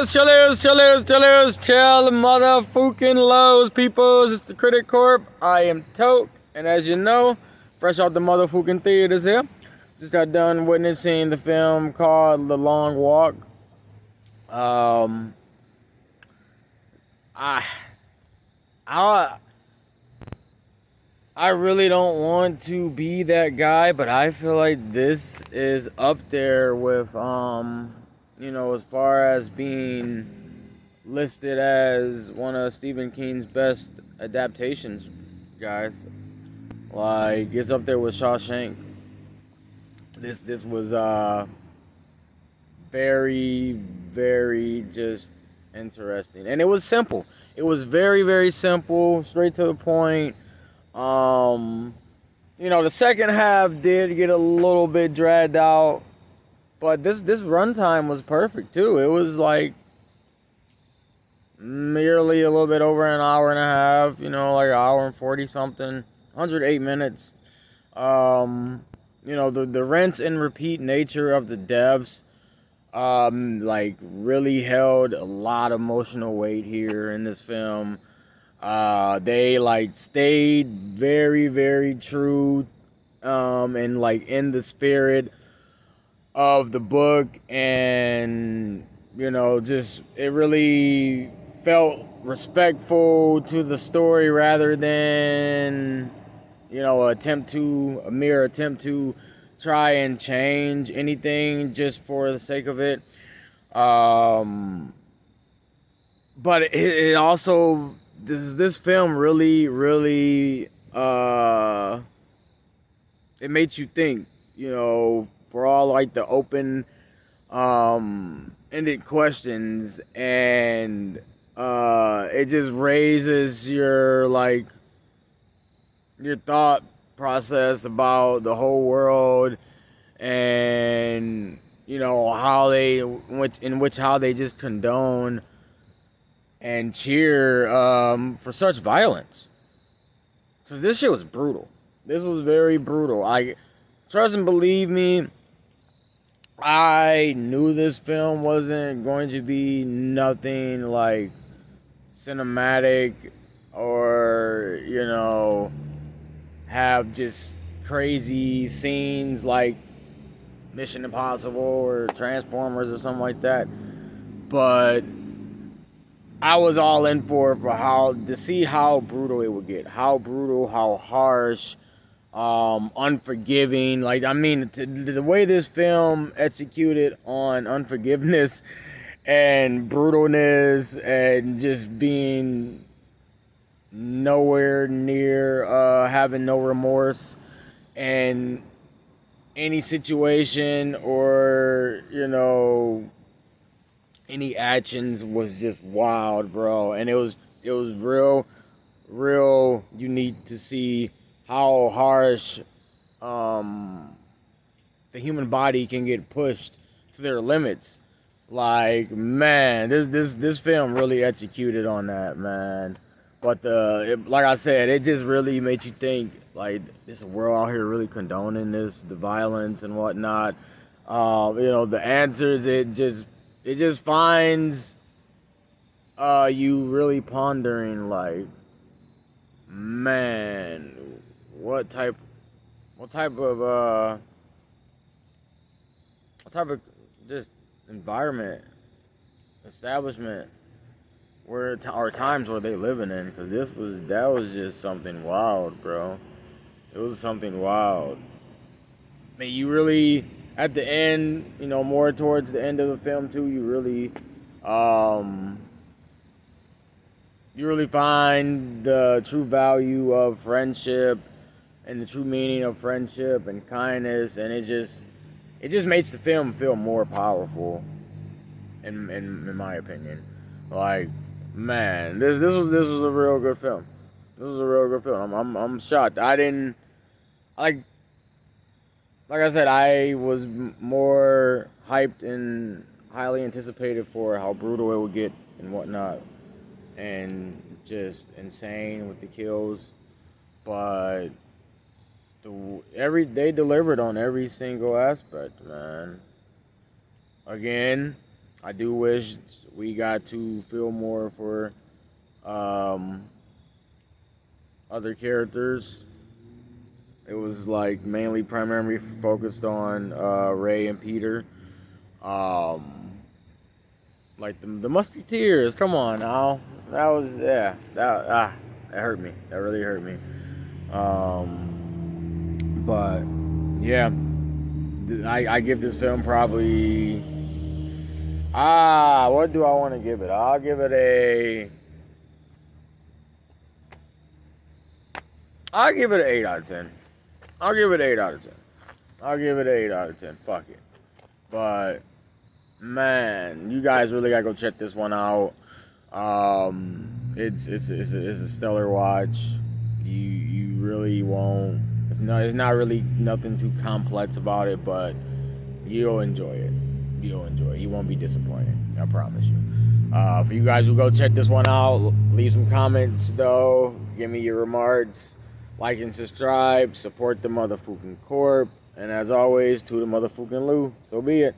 chill motherfucking lows, peoples. It's the Critic Corp. I am Toke, and as you know, fresh out the motherfucking theaters here. Just got done witnessing the film called The Long Walk. I really don't want to be that guy, but I feel like this is up there with as far as being listed as one of Stephen King's best adaptations, guys. Like, it's up there with Shawshank. This was very, very just interesting. And it was simple. It was very, very simple, straight to the point. The second half did get a little bit dragged out, but this runtime was perfect too. It was like merely a little bit over an hour and a half, like an hour and 40 something, 108 minutes. The rinse and repeat nature of the deaths, really held a lot of emotional weight here in this film. They stayed very, very true, and in the spirit of the book, and it really felt respectful to the story rather than a mere attempt to try and change anything just for the sake of it. But it also, this film really it made you think, for all the open ended questions, and it just raises your thought process about the whole world, and how they just condone and cheer for such violence. Because this shit was brutal. This was very brutal. Trust and believe me, I knew this film wasn't going to be nothing like cinematic or, have just crazy scenes like Mission Impossible or Transformers or something like that. But I was all in for to see how brutal it would get. How brutal, how harsh, unforgiving. The way this film executed on unforgiveness and brutalness and just being nowhere near having no remorse and any situation or any actions was just wild, bro. And it was real unique to see how harsh the human body can get pushed to their limits. Man, this film really executed on that, man. But like I said, it just really made you think, this world out here really condoning the violence and whatnot. The answers, it just finds you really pondering, man, what type of just environment, establishment, or times were they living in? Because that was just something wild, bro. It was something wild. I mean, you really, at the end, more towards the end of the film too, you really find the true value of friendship and the true meaning of friendship and kindness, and it just makes the film feel more powerful, in my opinion. Man, this was a real good film. This was a real good film. I'm shocked. I didn't like I said, I was more hyped and highly anticipated for how brutal it would get and whatnot, and just insane with the kills. But they delivered on every single aspect, man. Again, I do wish we got to feel more for other characters. It was like mainly primarily focused on Ray and Peter. Like the Musketeers. Come on now, that was that hurt me. That really hurt me. But yeah, I give this film probably what do I want to give it? I'll give it an 8 out of 10. I'll give it 8 out of 10. I'll give it an 8 out of 10. Fuck it. But man, you guys really gotta go check this one out. It's a stellar watch. You really won't. It's not really nothing too complex about it, but you'll enjoy it. You'll enjoy it. You won't be disappointed. I promise you. For you guys who go check this one out, leave some comments though. Give me your remarks. Like and subscribe. Support the motherfucking corp. And as always, to the motherfucking Lou. So be it.